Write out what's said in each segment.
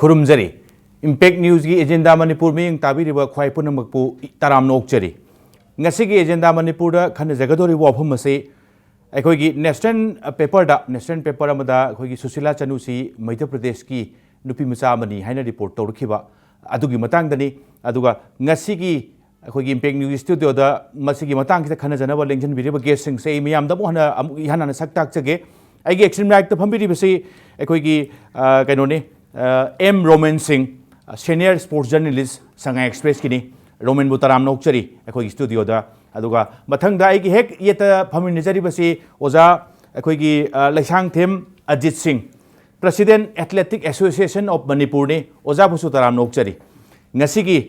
खुरुमजरी impact news की agenda Manipur में ताबीरिबा ख्वाई पुनमकपु तराम नोकचरी ngasi agenda Manipur खनजगदोरी वाफम से अखोगी नेशनल पेपर अमदा अखोगी सुशीला चनुसी मध्य प्रदेश की नुपी मचा मनी हाइना रिपोर्ट तौरखिबा अदुगी मतंगदनी अदुगा ngasi की अखोगी इम्पैक्ट न्यूज़ स्टूडियो दा मसिगी मतंग की खनजनबा लेंजन बिरिबा गेस्ट सिंह से मियाम दा मोहना इहाना सक्ताक चगे आइगे एक्शन राइट फंबिरिबसे अखोगी कैनोने M Roman Singh senior sports journalist Sangai Express की रोमन बुतराम नौचरी अखोगी स्टूडियो दा अदुगा मथंगदा आइगी हेक येता फमिनजरीबसे ओजा अखोगी लैसांग थेम Ajit Singh president athletic association of Manipur ने ओजा बुसु तराम नौचरी ngasi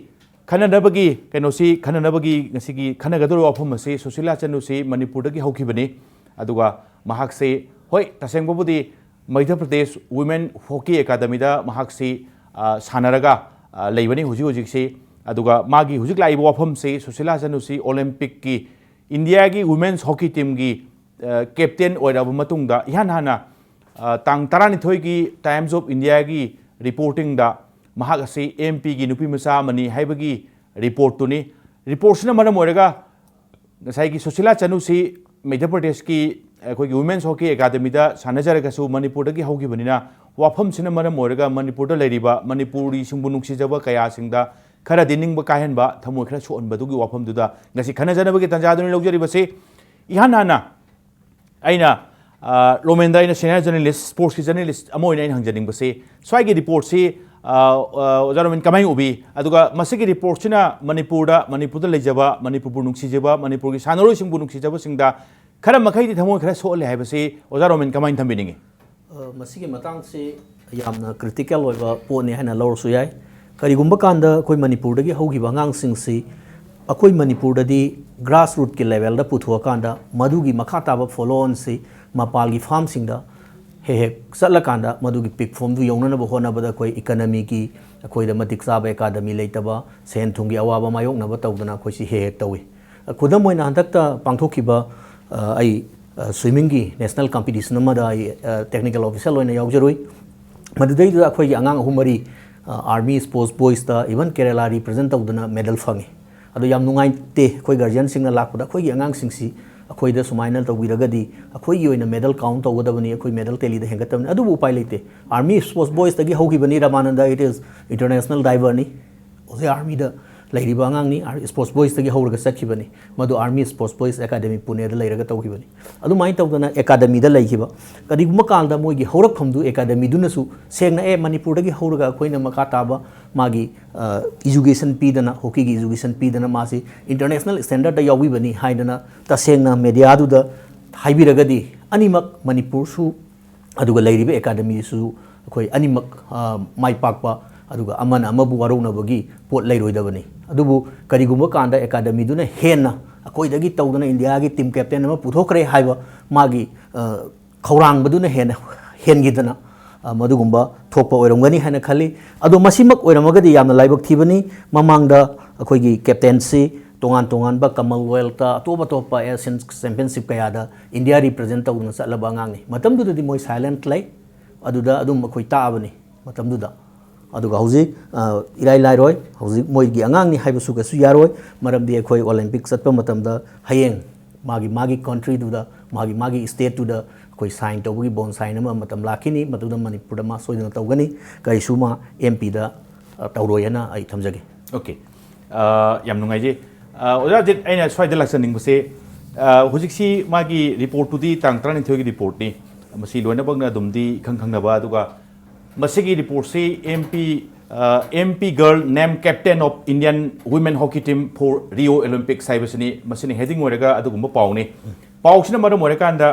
खननबगी कैनोसी खननबगी ngasi खनगदरो वाफम से सुशीला चनुसी मणिपुर दगी हौखिबनी अदुगा महाक से होय तसेंगबुदी Madhya Pradesh women hockey academy दा महाक से सानरगा लेबनी हुजी हुजी से अदुगा मागी हुजिक लाइब वाफम से सुशीला चनुसी ओलंपिक की इंडिया की वुमेन्स हॉकी टीम की कैप्टन ओइराब मतुंगदा इहान हाना तांग 12 की टाइम्स ऑफ इंडिया की रिपोर्टिंग दा महाक से एमपी की नुपी मचा मनी हाइबगी रिपोर्ट तुनी रिपोर्ट सिना मरम ओइरगा ngasi की सुशीला चनुसी मध्य प्रदेश की अखोगी वुमेन्स हॉकी एकेडमी दा सानजरगसु मणिपुर दगी हौगिबनिना वाफम सिना मरम ओइरगा मणिपुर दा लेरिबा मणिपुरी सिंबु नुक्सिजबा कया सिंगदा खरा दिनिंग कायहनबा थमोय खरा सोनबदुगी वाफम दुदा ngasi खनजनबगी तंजादुनि लौजरिबसे इहान हाना आइना रोमेंदा आइना सीनियर जर्नलिस्ट स्पोर्ट्स की जर्नलिस्ट अमोइना आइना हंजनिंगबसे स्वाइगी रिपोर्ट से ओजारोमेन कमाई उबी अदुगा मसिगी रिपोर्ट सिना मणिपुर लेजबा मणिपुर नुक्सिजबा मणिपुर की सानरोय सिंबु नुक्सिजबा सिंगदा खरा मखैदि थमोय खरा सोले हाइबसे ओजारोमेन कमाई थंबिनिंगे मसिगी मतांग से यामना क्रिटिकल ओइबा पोने हाना लौरसु याय करिगुंबा कांदा कोई मणिपुर दगी हौगिबा अंगांग सिंगसी अखोई मणिपुर ददी ग्रास रूट के लेवल दा पुथुआ कांदा मधुगी मखा ताबा फॉलो ऑन से मपाल की फार्म सिंगदा हे सल्लकांदा मधुगी पिक फॉर्म दु यौननबा होनबदा कोई इकोनॉमी की अखोइदा मतिक चाबा एकेडमी लेतबा सेन थुंगी अवाबा मायोकनबा तौदना कोइसी हे तौई खुदम मोइना हंदकता पांथोखिबा आई स्विमिंग की नेशनल कॉम्पिटिशन अमदा आई टेक्निकल ऑफिसर लोइना यावजरोई मदुदैदा अखोइगी अंगांग अहुमरी आर्मी स्पोर्ट्स बॉयज दा इवन केरला रिप्रेजेंट तौदना मेडल फंगे अदो याम नुंगाइते अखोइ गार्जियन सिंगना लाकपदा अखोइगी अंगांग सिंगसी अखोइदा सुमाइना तौबिरगदी अखोइगी ओइना मेडल काउंट तौगदबनी अखोइ मेडल टेलीदा हेंगतबनी अदुबु उपाय लेते आर्मी स्पोर्ट्स बॉयज तगी हौगिबनी Ramananda it is international diver नि ओजे आर्मी दा लेरिबा अंगांगनी स्पोर्ट्स बॉयज तगी हौरगा सखिबनी मदु army sports boys academy Pune दा लेरगा तौगिबनी अदु माइ तौदना एकेडमी दा लेखिबा कदिगुम कालदा मोइगी हौरखमदु एकेडमी दुनसु सेंगना ए मणिपुर दगी हौरगा अखोइना मका ताबा मागी एजुकेशन पीदना हॉकी की एजुकेशन पीदना मासी इंटरनेशनल स्टैंडर्ड दा याविबनी हाइदना तसेंगना मीडिया दुदा हाइबिरगदी अनिमक मणिपुर सु अदुगा लेरिबा एकेडमी सु अखोइ अनिमक माइ पाकपा अदुगा अमन अमबु वारोनबगी पोट लेरोइदबनी अदुबु करिगुम कांदा एकेडमी दुना हेना अखोइदगी तौदना इंडिया की टीम कैप्टन अमा पुथोकरे हाइबा मागी खौरांगबदुना हेना हेनगिदना मदुगुंबा थोकपा ओइरमगनी हाना खली अदो मसिमक ओइरमगदी यामना लाइबक थिबनी ममांगदा अखोइगी कैप्टेंसी तोंगान तोंगान बा कमनवेल्थ अतोप अतोप एशियन चैंपियनशिप कयादा इंडिया रिप्रेजेंट तौदना चलबा अंगांगनी मतमदुददी मोइ साइलेंट लाई अदुदा अदुम अखोइ ताबनी मतमदुदा अदुगा हौजिक इराय लाइरोय हौजिक मोइगी अंगांगनी हाइबसु गसु यारोय मरमदी अखोइ ओलंपिक चतपा मतमदा हयेंग मागी कंट्री दुदा मागी स्टेट दुदा कोई साइन तौबगी बोन साइन अमा मतम लाखिनी मदुदा मणिपुर मा सोइदना तौगनी करिसुमा एमपी दा तौरोयना आई थमजगे ओके याम नुंगाइजे ओजा जित आइना स्वाइदा लाक्सनिंगबसे हुजिकसी मागी रिपोर्ट टुदी तांग 13 की रिपोर्ट नि मसी लोइना बगना दुमदी खंगखंगबा अदुगा मसिगी रिपोर्ट से MP girl name captain of Indian women hockey team for Rio Olympics हाइबसनी मसिनी हेडिंग ओरगा अदुगुम पाउनी पाउसिना मरम ओरकांदा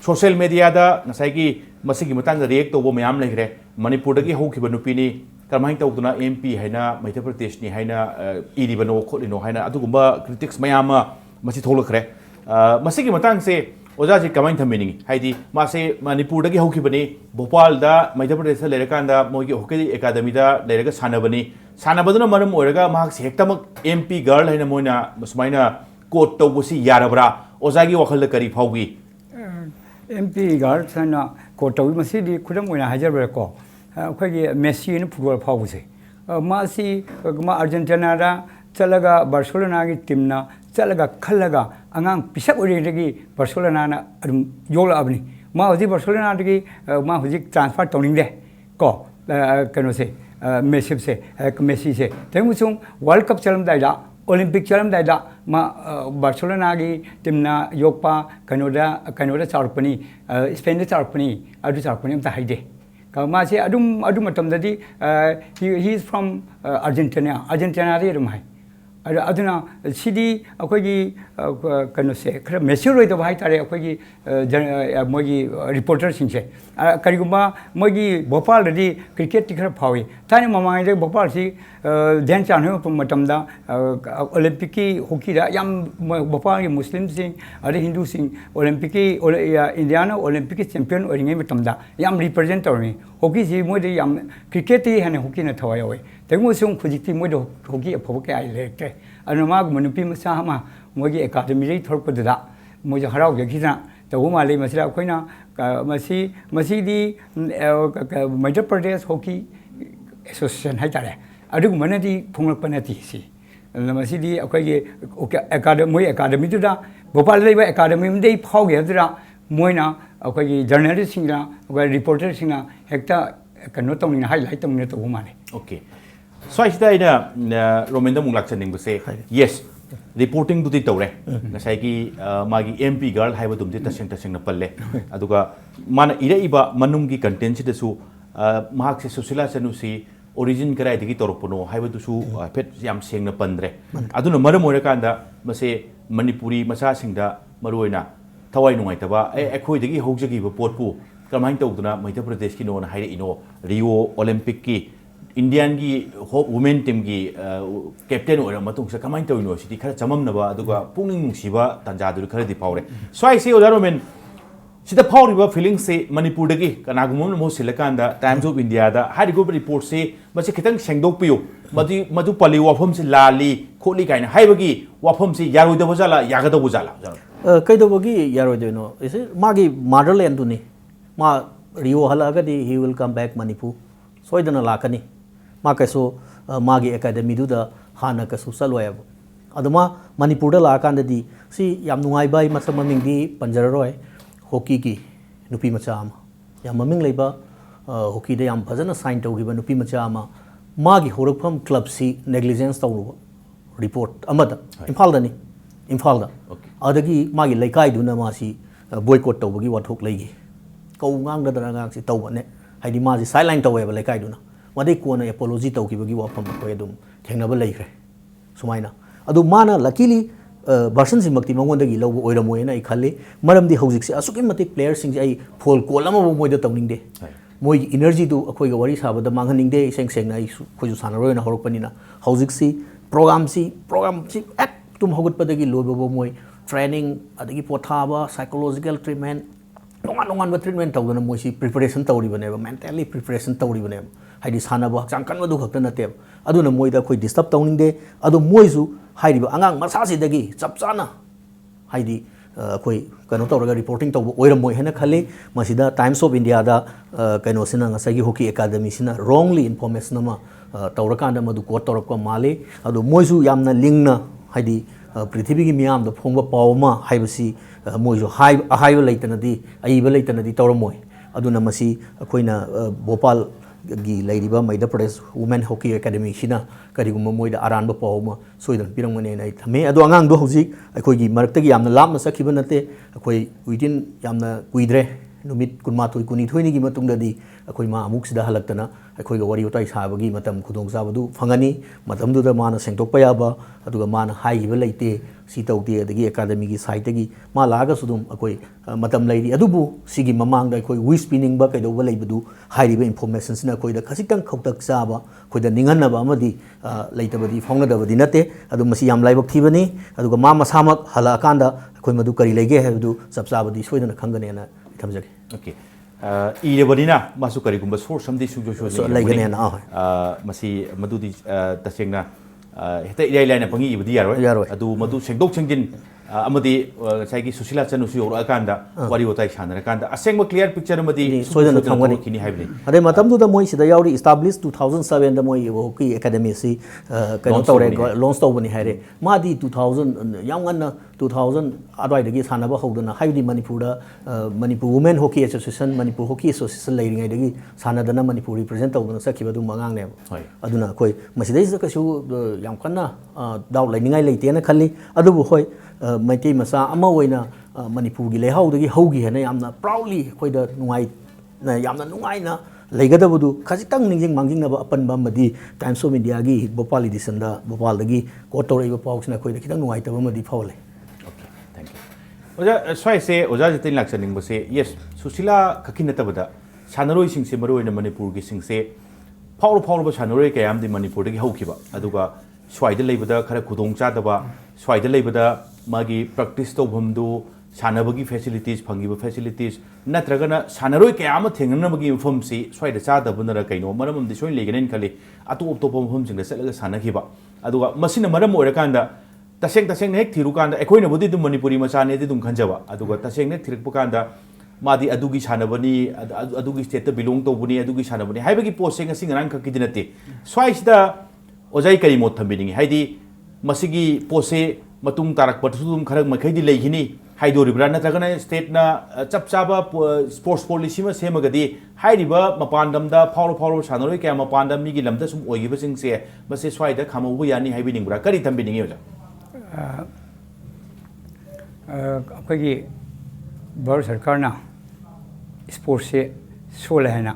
सोशल मीडिया दा नसाइगी मसिगी मतंग रिएक्ट तोबो मयाम लेखरे मणिपुर दगी हौखिबा नुपीनी करमाइन तौदना एमपी हैना मध्य प्रदेश नि हैना इरिबनो खोलिनो हैना अदुगुम क्रिटिक्स मयाम मसि थोलखरे मसिगी मतंग से ओजा जी कमाइन थमिनिंग हाइदी मासे मणिपुर दगी हौखिबनी भोपाल दा मध्य प्रदेश लेरकांदा मोगी हॉकी एकेडमी दा लेरगा सानबनी सानबदुना मरम ओरगा माक से हेक्तमक एमपी गर्ल हैना मोइना सुमाइना कोट तौबसी यारबरा ओजागी वखल करी फाउगी एमपी गर्ल सना कोट तौबी मसिदी खुदम ओइना हाजरबरा को ꯑꯩꯈꯣꯏꯒꯤ ꯃꯦꯁꯤꯅ ꯐꯨꯠꯕꯣꯜ ꯐꯥꯎꯕꯁꯦ ꯃꯥꯁꯤ ꯃꯥ ꯑꯥꯔꯖꯦꯟꯇꯤꯅꯥꯗ ꯆꯠꯂꯒ ꯕꯥꯔꯁꯦꯂꯣꯅꯥꯒꯤ ꯇꯤꯝꯅ ꯆꯠꯂꯒ ꯈꯜꯂꯒ ꯑꯉꯥꯡ ꯄꯤꯁꯛ ꯑꯣꯏꯔꯤꯉꯩꯗꯒꯤ ꯕꯥꯔꯁꯦꯂꯣꯅꯥꯅ ꯑꯗꯨꯝ ꯌꯣꯛꯂꯛꯑꯕꯅꯤ ꯃꯥ ꯍꯧꯖꯤꯛ ꯕꯥꯔꯁꯦꯂꯣꯅꯥꯗꯒꯤ ꯃꯥ ꯍꯧꯖꯤꯛ ꯇ꯭ꯔꯥꯟꯁꯐꯔ ꯇꯧꯅꯤꯡꯗꯦ ꯀꯣ ꯀꯩꯅꯣꯁꯦ ꯃꯦꯁꯤꯁꯦ ꯃꯦꯁꯤꯁꯦ ꯇꯦꯡꯃꯨꯁꯨꯡ ꯋꯥꯔꯜ ꯀꯞ ꯆꯠꯂꯝꯗꯥꯏꯗ 올림픽 ꯆꯠꯂꯝꯗꯥꯏꯗ ꯃꯥ ꯕꯥꯔꯁꯦꯂꯣꯅꯥꯒꯤ ꯇꯤꯝꯅ ꯌꯣꯛꯄ ꯀꯩꯅꯣꯗ ꯆꯥꯎꯔꯛꯄꯅꯤ ꯁ꯭ꯄꯦꯟꯗ ꯆꯥꯎꯔꯛꯄꯅꯤ ꯑꯗꯨ ꯆꯥꯎꯔꯛꯄꯅꯤ ꯑꯝꯇ ꯍꯥꯏꯗꯦ ꯃꯥꯁꯦ ꯑꯗꯨ ꯃꯇꯝꯗꯗꯤ he is from ꯑꯥꯔꯖꯦꯟꯇꯤꯅꯥꯗꯒꯤ ꯑꯗꯨꯝ ꯍꯥꯏ ꯑꯗꯨꯅ ꯁꯤꯗꯤ ꯑꯩꯈꯣꯏꯒꯤ ꯀꯩꯅꯣꯁꯦ ꯈꯔ ꯃꯦꯆ꯭ꯌꯨꯔ ꯑꯣꯏꯗꯕ ꯍꯥꯏꯇꯥꯔꯦ ꯑꯩꯈꯣꯏꯒꯤ ꯃꯣꯏꯒꯤ ꯔꯤꯄꯣꯔꯇꯔꯁꯤꯡꯁꯦ ꯀꯔꯤꯒꯨꯝꯕ ꯃꯣꯏꯒꯤ ꯚꯣꯄꯥꯜꯗꯗꯤ ꯀ꯭ꯔꯤꯀꯦꯠꯇꯤ ꯈꯔ ꯐꯥꯎꯏ ꯊꯥꯏꯅ ꯃꯃꯥꯡꯉꯩꯗ ꯚꯣꯄꯥꯜꯁꯤ ꯙ꯭ꯌꯥꯟ ꯆꯥꯟ ꯍꯣꯏ ꯃꯇꯝꯗ ꯑꯣꯂꯦꯝꯄꯤꯛꯀꯤ ꯍꯣꯀꯤꯗ ꯌꯥꯝ ꯚꯣꯄꯥꯜꯒꯤ ꯃꯨꯁꯂꯤꯝꯁꯤꯡ ꯑꯗꯩ ꯍꯤꯟꯗꯨꯁꯤꯡ ꯑꯣꯂꯦꯝꯄꯤꯛꯀꯤ ꯏꯟꯗꯤꯌꯥꯅ ꯑꯣꯂꯦꯝꯄꯤꯛꯀꯤ ꯆꯦꯝꯄꯤꯌꯟ ꯑꯣꯏꯔꯤꯉꯩ ꯃꯇꯝꯗ ꯌꯥꯝ ꯔꯤꯄ꯭ꯔꯖꯦꯟ ꯇꯧꯔꯝꯃꯤ ꯍꯣꯀꯤꯁꯤ ꯃꯣꯏꯗ ꯌꯥꯝ ꯀ꯭ꯔꯤꯀꯦꯠꯇꯒꯤ ꯍꯦꯟꯅ ꯍꯣꯀꯤꯅ ꯊꯋꯥꯏ ꯌꯥꯎꯋꯤ ꯇꯦꯡꯃꯨꯁꯨꯡ ꯍꯧꯖꯤꯛꯇꯤ ꯃꯣꯏꯗ ꯍꯣꯀꯤ ꯑꯐꯕ ꯀꯌꯥ ꯂꯩꯔꯛꯇ꯭ꯔꯦ ꯑꯗꯨꯅ ꯃꯥꯒꯨꯝꯕ ꯅꯨꯄꯤ ꯃꯆꯥ ꯑꯃ ꯃꯣꯏꯒꯤ ꯑꯦꯀꯥꯗꯃꯤꯗꯒꯤ ꯊꯣꯛꯂꯛꯄꯗꯨꯗ ꯃꯣꯏꯁꯨ ꯍꯔꯥꯎꯖꯈꯤꯗꯅ ꯇꯧꯕ ꯃꯥꯜꯂꯤ ꯃꯁꯤꯗ ꯑꯩꯈꯣꯏꯅ ꯃꯁꯤꯗꯤ ꯃꯩꯙ꯭ꯌ ꯄ꯭ꯔꯗꯦꯁ ꯍꯣꯀꯤ ꯑꯦꯁꯣꯁꯤꯌꯦꯁꯟ ꯍꯥꯏꯇꯥꯔꯦ ꯑꯗꯨꯒꯨꯝꯕꯅꯗꯤ ꯐꯣꯡꯂꯛꯄ ꯅꯠꯇꯦ ꯁꯤ ꯑꯗꯨꯅ ꯃꯁꯤꯗꯤ ꯑꯩꯈꯣꯏꯒꯤ ꯃꯣꯏ ꯑꯦꯀꯥꯗꯃꯤꯗꯨꯗ ꯚꯣꯄꯥꯜꯗ ꯂꯩꯕ ꯑꯦꯀꯥꯗꯃꯤ ꯑꯃꯗꯒꯤ ꯐꯥꯎꯒꯦ ꯍꯥꯏꯕꯗꯨꯗ ꯃꯣꯏꯅ ꯑꯩꯈꯣꯏꯒꯤ ꯖꯔꯅꯦꯂꯤꯁꯁꯤꯡꯅ ꯑꯩꯈꯣꯏ ꯔꯤꯄꯣꯔꯇꯔꯁꯤꯡꯅ ꯍꯦꯛꯇ ꯀꯩꯅꯣ ꯇꯧꯅꯤꯡꯅ ꯍꯥꯏꯂꯥꯏꯠ ꯇꯧꯅꯤꯡꯅ ꯇꯧꯕ ꯃꯥꯜꯂꯤ ओके स्वाइसिदा आइना रोमेंदा मुंग लाक्चनिंगबसे यस रिपोर्टिंग दुदी तौरे ngसाइगी मागी एमपी गर्ल हाइबा दुमदि तसेंग तसेंगना पल्ले अदुगा माना इरेइबा मनुंगी कंटेंट सिदसु महाक्से सुशीला चनुसी ओरिजिन कराइदगी तोरपनो हाइबदुसु फेट याम सेंगना पंद्रे अदुना मरम ओइरकांदा मसे मणिपुरी मचासिंगदा मरुइना थवाइ नुंगाइतबा एखोइदगी हौजगिबा पोटपु कमाइन तौदुना मध्य प्रदेश की नोन हाइरे इनो रियो ओलंपिक की इंडियन की वुमेन टीम की कैप्टन होर मतुंग से कमाइन तौइनो सिटी खरा चममनबा अदुगा पुंगनिंग नुंसिबा तंजादुर खरदि फावरे स्वाइ से ओदा रोमेन सिदा फावरिबा फीलिंग से मणिपुर दगी कनागुमम मो सिलकांदा टाइम्स ऑफ इंडिया दा हारिगो रिपोर्ट से मसे खितंग सेंगदोकपियो मदु पली वाफम से लाली खोली काइना हाइबगी वाफम से यारोइदबो जाला यागदबो जाला कइदबगी यारोइदनो इसे मागी मदरलैंड दुनी मा रियो हलागदी he will come back Manipur सोइदना लाकनी मा कैसो मागी एकेडमी दुदा हाना कैसो चलोयब अदमा मणिपुर दा लाकांददी सी याम नुंगाइबा मसा ममिंगदी पंजररोय हॉकी की नुपी मचा अमा याम ममिंग लेबा हॉकी दे याम फजना साइन तौगिबा नुपी मचा अमा मागी होरकफम क्लब सी नेग्लिजेंस तौरुबा रिपोर्ट अमदा इम्फाल दा अदगी मागी लेकाई दुना मासी बॉयकॉट तौबगी वाथोक लेगी कौ ngang ngang si tawne haidi ma ji sideline taweba lekai duna wadai kona apology tawkibagi wafam ko edum thengnaba leikre sumaina adu mana luckily version simakti mangondagi lobo oiramoyena I khalle maramdi hojik se asuki matik players sing ai phol kolama bo moida tawning de moi energy du akoi ga wari sabada manghaning de seng seng ai khoju sanaroi na horokpani na hojik si program si at tum hogut padagi lobo bo moi training adagi pothaba psychological treatment नोंगान treatment तौदना मोसी preparation तौरीबने mentally preparation तौरीबने हाइदि सानाबो हक्चांग कनबदु खक्ता नते अदुना मोइदा खोइ डिस्टर्ब तौनिंगदे अदु मोइसु हाइदिबा आंगांग मसासिदगी चपचाना हाइदि खोइ कनो तौरगा रिपोर्टिंग तौबो ओइरमोइ हेना खले मसिदा टाइम्स ऑफ इंडिया दा कनो सिना ngसागी हॉकी एकेडमी सिना रॉन्गली इन्फॉर्मेशन मा तौरकांदा मदु कोट तौरकपा माले अदु मोइसु यामना लिंगना हाइदि पृथ्वी की मियाम द फोंग पावमा हाइबसी मोइसु हाइब लेतनदी अइबा लेतनदी तौरमोइ अदुना मसी अखोइना भोपाल की लेरिबा Madhya Pradesh women hockey academy सिना करिगुम मोइदा आरानबा पावमा सोइदन पिरंगमने नै थमे अदु आंगांग दो हौजिक अखोइगी मरक्तगी यामना लामना सखिबा नते अखोइ विदिन यामना कुइद्रे नुमित कुनमाथोइ कुनिथोइनि की मतुंगददी अखोइ मा अमुक सिदा हलक्तना अखोइगा वरि उताइ साबगी मतम खुदोंग साबदु फंगनी मतमदुदा माना सेंगतोकपा याबा अदुगा माना हाइगिबा लेते सी तौते अदगी एकेडमी की साइटगी मा लागा सुदुम अखोइ मतम लैरि अदुबु सिगी ममांगदा अखोइ विस पिनिंगबा कैदोबा लेबदु हाइरिबा इन्फॉर्मेशन सिना अखोइदा खसितंग खौतक चाबा अखोइदा निंगनबा अमदि लेतबदि फौंगदबदि नते अदु मसी याम लाइबक थिबनी अदुगा मा मसामक हला कांदा अखोइ मदु करि लेगे हैबदु सबसाबदि सोइदना खंगनेना थमजगे ओके इरेबनिना मासु करिगुम्बा सोर्स समदि सुजो लेगनेना मसी मदुदि तसेंगना हेता इराइ लाइना पंगी इबदि यारोय अदु मदु सेंदोक सेंजिन अमदी साइकी सुशीला चनु सु योरा कांदा वारी वताई सानरा कांदा असेंग क्लियर पिक्चर अमदी सोजन थंगनी किनी हाइबनी अरे मतम दु द मोइ सिदा यावरी एस्टैब्लिश 2007 द मोइ हॉकी एकेडमी सी कनो तौरे लॉन्च तौबनी हाइरे मादी 2000 यांगन 2000 अदवाइदगी सानबा हौदना हाइबदी Manipur Manipur women hockey association Manipur hockey association लेरिङैदगी सानदना मणिपुर रिप्रेजेंट तौदना सखिबदु मंगांगने अदुना कोइ मसिदैस कछु याम कन्ना दाउ लेनिङै लेतेना खल्ली अदुबु होय मैतै मसा अमा ओइना मणिपुर गी लेहाउदगी हौगी हेना यामना प्राउडली खोइदा नुङाइ यामना नुङाइना लेगदबदु खजितंग निंजिंग मांगिंगनबा अपनबा मदी टाइम्स ऑफ इंडिया गी भोपाल एडिशन दा भोपाल दगी कोटोरैबा पाउसना खोइदा खितंग नुङाइतबा मदी फावले थैंक यू ओजा स्वाइ से ओजा जतिन लाक्सनिंग बसे यस सुशीला खकिनतबदा सानरोइ सिंसे मरोइना मणिपुर गी सिंसे फाउर सानरोइ कयामदि मणिपुर दगी हौखिबा अदुगा स्वाइदा लेबदा खरा खुदोंग चादबा स्वाइदा लेबदा मागी प्रैक्टिस तौभमदु सानबगी फैसिलिटीज फंगिबा फैसिलिटीज नत्रगना सानरोइ कयाम थेंगनबगी मफमसी स्वाइदा चादबनरा कइनो मरमदि सोइ लेगनेन खले अतोप तोप मफमसिंग चलगा सानखिबा अदुगा मसिना मरम ओइरकांदा तसेंग हेक थिरुकांदा एकोइनबुदि दु मणिपुरी मचाने दि दुम खंजबा अदुगा तसेंग ने थिरकपकांदा मादी अदुगी सानबनी अदुगी स्टेट बिलोंग तौबनी अदुगी सानबनी हाइबगी पोसेंग सिंग रंग खकिदि नते स्वाइसिदा ओजाई करी मोत थम्बिनिंग हाइदी मसिगी पोसे मतुंग तारक पटसुदुम खरक मखैदि लेहिनी हाइदोरिब्रा नत्रगना स्टेटना चपचाबा स्पोर्ट्स पॉलिसी में सेमगदी हाइरिबा मपानदमदा फाउरो सानरोइ क्या मपानदम मिगी लमदा सुम ओइगिबसिंगसे बसे स्वाइदा खामौबु यानी हाइबिनिंगब्रा करी थम्बिनिंग योजा अखोगी भारत सरकार ना स्पोर्ट्स से सोल है ना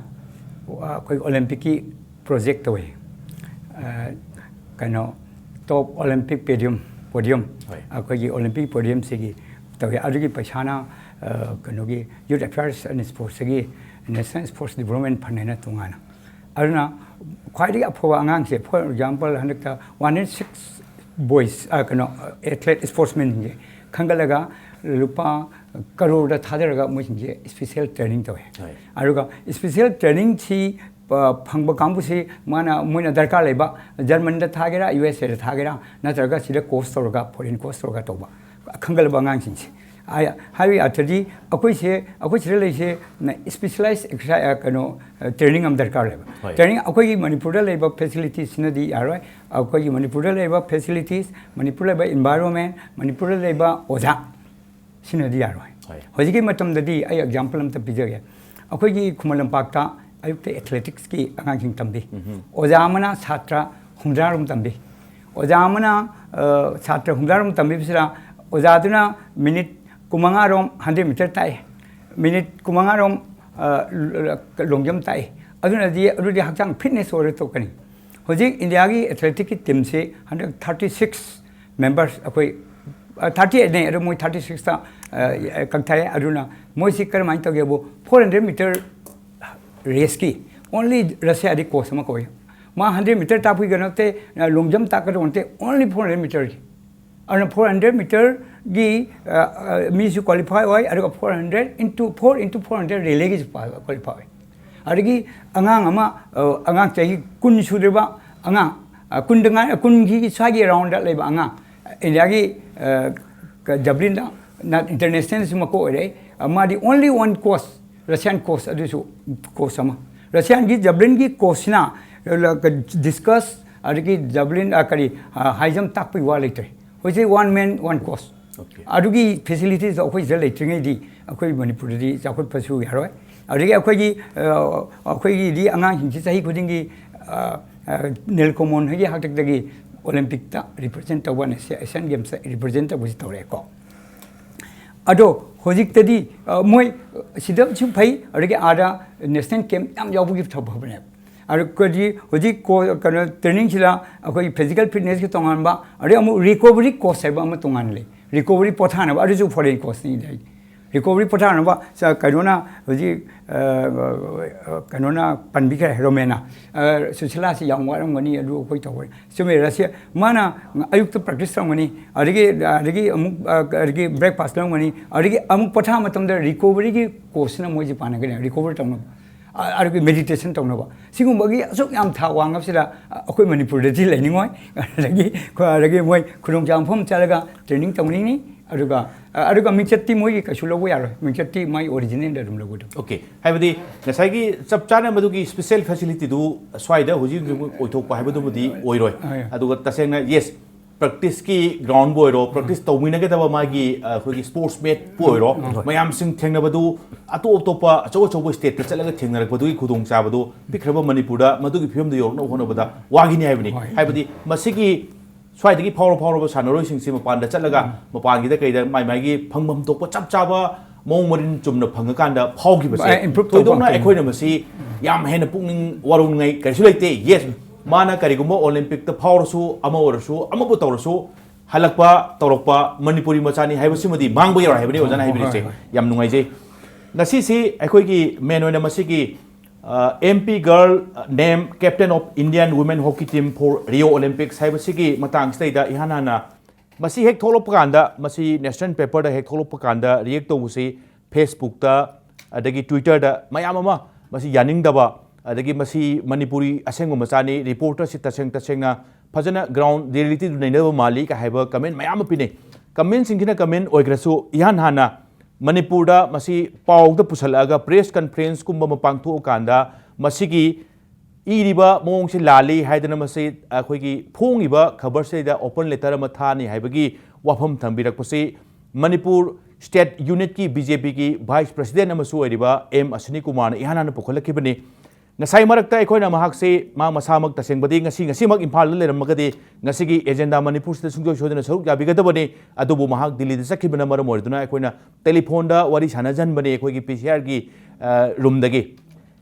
कोई ओलंपिक की प्रोजेक्ट हुए कनो टॉप ओलंपिक पोडियम अखोगी ओलंपिक पोडियम से की तवे अदुगी पैसाना कनो की यूथ अफेयर्स एंड स्पोर्ट्स से की नेशनल स्पोर्ट्स डेवलपमेंट फंड है ना तुंगाना अरुना ख्वाइदगी अफवा आंगांग से फॉर एग्जांपल हनकता 106 बॉयज कनो एथलेट स्पोर्ट्समैन जे खंगलगा लुपा करोड़ थादरगा मोइंजे स्पेशल ट्रेनिंग तवे अरुगा स्पेशल ट्रेनिंग सी फंगब कांबु से माना मोइना दरकार लेबा जर्मन दा थागेरा यूएसए दा थागेरा नत्रगा सिदा कोर्स तौरगा फॉरेन कोर्स तौरगा तौबा खंगलबा ngang आया हाई अथदी अखोइ से लेसे स्पेशलाइज एक्सरसाइज कनो ट्रेनिंग हम दरकार लेबा ट्रेनिंग अखोइ मणिपुर दा लेबा फैसिलिटीज नदी यारोय अखोइ मणिपुर दा लेबा फैसिलिटीज मणिपुर लेबा एनवायरनमेंट मणिपुर दा लेबा ओजा सिनदी यारोय होजिगी मतम ददी आई एग्जांपल हम त पिजगे अखोइ खुमलम पाक्ता अयुक्त एथलेटिक्स की आगांसिंग तंबी ओजामना छात्र हुंजारुम तंबी ओजामना छात्र हुंजारुम तंबी बिसरा ओजादुना मिनिट कुमंगारोम 100 मीटर ताई मिनिट कुमंगारोम लोंगजम ताई अदुदी हक्चांग फिटनेस ओरे तोकनी होजिक इंडिया की एथलेटिक की टीम से 136 मेंबर्स अखोई 38 ने अदु मोय 36 ता कंथाय अदुना मोय सि करमाइ तगेबो 400 मीटर रेस की ओनली रशिया दी कोर्स में कोई माँ 100 मीटर तापुई गनते लोंगजम ताकते ओनली 400 मीटर की और 400 मीटर की मीसु क्वालिफाई हुआ और 400 into 400 रेले की क्वालिफाई अरगी अंगांग चाहिए कुन सुदेबा अंगांग कुन की सागी राउंड लेबा अंगांग इंडिया की जबलिन ना इंटरनेशनल से मको रे मादी only one course Russian course अदुसु कोर्स अमा रशियन की जबलिन की कोर्स ना डिस्कस अरगी जबलिन करी हाइजम ताकपी वा लेते होइसे वन मैन वन कोर्स अदुगी फैसिलिटीज अखोइ जे लेत्रिङैदि अखोइ मणिपुरदि जाखोटपसु यारोय अदुगी अखोइ दि अंगां हिंसि सही खुदिंगी नीलकमल हगी हाक्तकदगी ओलंपिक ता रिप्रेजेंट तौबने एशियन गेम्स रिप्रेजेंट तौबसि तौरेको अदो होजिक्तदी मोय सिदबसु फै अदुगी आदा नेशनल कैंप याम यावबुगी थबबने और कदी होजिक को कनो ट्रेनिंग सिला अखोइ फिजिकल फिटनेस की तोंगानबा अरे अमु रिकवरी कोर्स है अमु तोंगान ले रिकवरी पथानबा अदुसु फॉरेन कोर्स नि दai रिकवरी पथानबा कनोना होजि कनोना पनबिखे रोमेना सुशिला से याम वारमगनी अदु अखोइ तौवे सुमे रशिया माना अयुक्त प्रैक्टिस तंगनी अदगी अमुक ब्रेकफास्ट लंगनी अदगी अमुक पथा मतमदा रिकवरी की कोर्स ना मोजि पानगने रिकवरी तंग अरगी मेडिटेशन तौनबा सिगुंबगी असुक याम था वांगबसिदा अखोइ मणिपुरदि लेनिङोय अरगी मोय खुदोंजामफम चलगा ट्रेनिंग तौनिनी ꯑꯗꯨꯒ ꯃꯤꯡꯆꯠꯇꯤ ꯃꯣꯏꯒꯤ ꯀꯩꯁꯨ ꯂꯧꯕ ꯌꯥꯔꯣꯏ ꯃꯤꯡꯆꯠꯇꯤ ꯃꯥꯏ ꯑꯣꯔꯤꯖꯤꯅꯦꯜꯗ ꯑꯗꯨꯝ ꯂꯧꯒꯗꯕ ओके हाइबदी ngसाइगी चप चाना मदुगी स्पेशल फैसिलिटी दु स्वाइदा हुजी ओइथोकपा हाइबदुबुदी ओइरोय अदुगा तसेंगना यस प्रैक्टिस की ग्राउंड बोइरो प्रैक्टिस तौमिनगदबा मागी अखोगी स्पोर्ट्स मेट बोइरो मयाम सिंग थेंगनबदु अतो अतोपा अचौ अचौ स्टेट ता चलगा थेंगनरकबदुगी खुदोंग चाबदु पिखरबा मणिपुरदा मदुगी फिल्मदु योरनो होनबदा वागिनी हाइबनी हाइबदी मसिगी स्वाइदगी फावरब सानरोइसिंगसि मपानदा चलगा मपानगिदा कैदा माइ माइगी फंगबम तोपा चप चाबा मौं मरिन चुमना फंगकांदा फावगिबसे तोइदोंना अखोइना मसि याम हेना पुकनिंग वारुंगै कैसु लेते यस माना करिगुम्बा ओलंपिक ता फावरसु अमा ओरसु अमाबु तौरसु हलकपा तौरकपा मणिपुरी मचानी हाइबसिमदि मांगबा यार हाइबनि ओजाना हाइबनिसे याम नुंगाइजे नसीसी अखोइगी main ओइना मसिगी MP girl name captain of Indian women hockey team for Rio Olympics हाइबसिगी मतंग स्टेदा इहानाना मसी हेक थोलोपकांदा मसी नेशनल पेपर दा हेक थोलोपकांदा रिएक्ट तौबुसी फेसबुक दा अदगी ट्विटर दा मयाम अमा मसी यानिंगदबा अदगी मसी मणिपुरी असेंगो मचानी रिपोर्टर सि तसेंगना फजना ग्राउंड रियलिटी दु नैनबा माली का हाइबा कमेंट मयाम पिने कमेंट सिंगिना कमेंट ओइग्रसु इहान हाना मणिपुरदा मसी पाउदा पुसलगा प्रेस कॉन्फ्रेंस कुंबा मपांगथो कांदा मसीगी इरिबा मोंगसे लाली हाइदना मसी अखोगी फोंगिबा खबर सेदा ओपन लेटर अमा थानी हाइबगी वाफम थंबिरकपसी मणिपुर स्टेट यूनिट की बीजेपी की वाइस प्रेसिडेंट अमसु ओइरिबा एम अश्विनी कुमार इहानाना पुखलकिबनी ngasai marakta aikoina mahakse ma masamak tasengbadi ngasi imphal leramagadi ngasigi agenda manipur sida sungjo shodana saruk yabigadabani adubu mahak delhi da sakhibana maram oriduna aikoina telephone da wari sanajan bani aikoigi pcr gi room dagi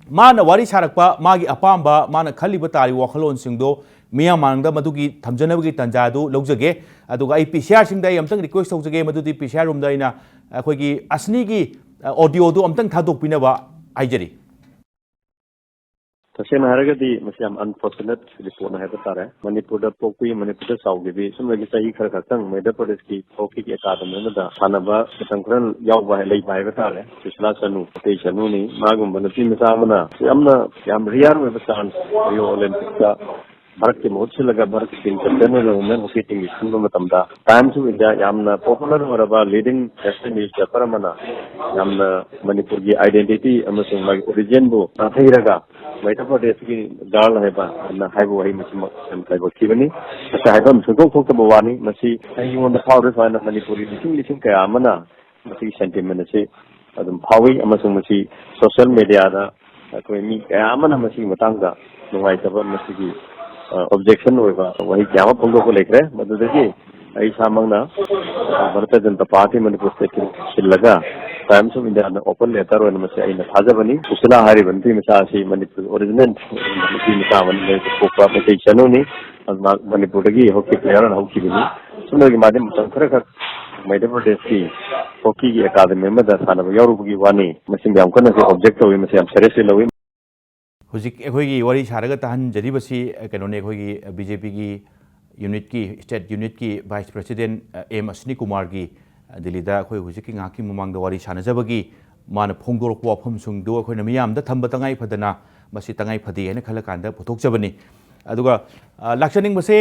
mana wari sarakpa magi apamba mana khaliba tari wakhalon singdo miya mangda madugi thamjanabagi tanjadu logjage aduga ai pcr singda amtang request tawjage madudi pcr room da ina aikoigi asni gi audio du amtang thadok pinaba aijari तसें हारगदी मसियाम unfortunate report है बता रहे मणिपुर दा पोकपी मणिपुर दा साउगिबी सुमगी सही खर खतंग मध्य प्रदेश की हॉकी की अकादमी में दा थानबा खतंखरन यावबा है लेबा है बता रहे सुशला सनु ते सनु नि मागुम बनती मसामना याम रियर में चांस रियो ओलंपिक का भारत के बहुत से लगा भारत की इंटरनेशनल वुमेन हॉकी टीम की सुनबा मतमदा टाइम्स ऑफ इंडिया यामना पॉपुलर वरबा लीडिंग नेशनल न्यूज़ पेपर मना यामना मणिपुर की आइडेंटिटी अमसुंग मागी ओरिजिन बो नाथैरगा मध्य प्रदेश की गाल है हाइबो वही मसिम हाइबो किबनी ऐसा हाइबम सुगो फोक बवानी मसी अयोन द फाउडर फाइन मणिपुरी लिसिंग कया मना मसी सेंटिमेंट से अदम फावी अमसुंग मसी सोशल मीडिया दा कोई मी कया मना मसी मतंगदा नुवाई तब मसी की ऑब्जेक्शन होगा वही क्या पंगो को लेकर मददगी ऐसा मंगना भारतीय जनता पार्टी मणिपुर स्टेट की लगा टाइम्स ऑफ इंडिया ने ओपन लेटर और नमसे आई नथाजा बनी उसला हारी बनती मिसासी मणिपुर ओरिजिनल की मिसा बने कोपा में ते चनोनी मणिपुर की हॉकी प्लेयर और हॉकी बनी सुनने के माध्यम से खरखर मध्य प्रदेश की हॉकी की अकादमी में दसाना यारूब की वानी मसिम याम कन से ऑब्जेक्ट हुई मसे हम सीरियसली लवी हुजिक एखोगी वरी सारगा तहन जरीबसी कनोने एखोगी बीजेपी की यूनिट की स्टेट यूनिट की vice president M Ashwini Kumar की दिल्ली दा अखोई हुजिक ngaki mamang da wari sanajabagi mana phongdorok wafam sungdu अखोइना मियाम दा थंब तंगाई फदना मसी तंगाई फदी हेन खलकांदा पुथोकजबनी अदुगा लाक्चनिंग बसे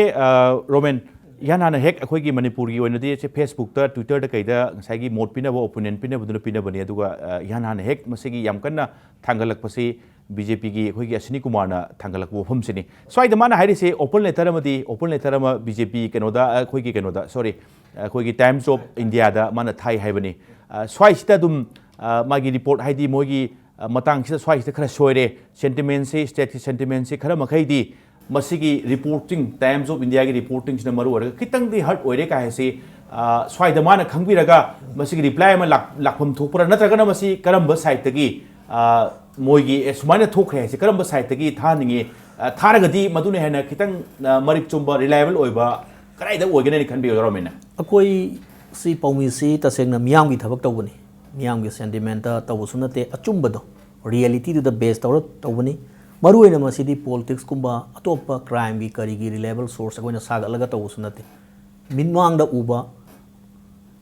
रोमेन याना हेक अखोगी मणिपुर की ओइनदी से फेसबुक दा ट्विटर दा कैदा ngसाइगी मोड पिनबो ओपोनेंट पिनबो दुन पिनबनी अदुगा याना हेक मसिगी याम कन्ना थांगलकपसी बीजेपी की अखोगी अश्विनी कुमार थांगलक वफम से स्वाइद माना हाइरिसे ओपन लेटर बीजेपी कनोदा अखोगी कनोदा सॉरी अखोगी टाइम्स ऑफ इंडिया दा माना थाई हाइबनी स्वाइसिदा दुम मागी रिपोर्ट हाइदी मोगी मतंग से स्वाइसिदा खरा सोइरे सेंटिमेंट से स्टेट की सेंटिमेंट से खरा मखैदी मसिगी रिपोर्टिंग टाइम्स ऑफ इंडिया की रिपोर्टिंग से मरु ओरगा कितंग दी हर्ट ओइरे का हैसे स्वाइद माना खंगबिरगा मसिगी रिप्लाई मा लाखफम थोपरा नत्रगना मसी करम साइड तगी मोगी सुमाइना थोखरे है करम साइड तगी थानिंगे थारगदी मदुने हेना खितंग मरिक चुंबा रिलायबल ओइबा कराइदा ओइगने खनबि रोमेना अकोई सी पौमी सी तसेंगना मियाम की थबक तौबनी मियाम की सेंटिमेंट तौबसु नते अचुंबदो रियलिटी दु द बेस तौर तौबनी मरुएना मसिदी पॉलिटिक्स कुंबा अतोप क्राइम की करीगी रिलायबल सोर्स अकोइना सागलगा तौबसु नते मिनवांगदा उबा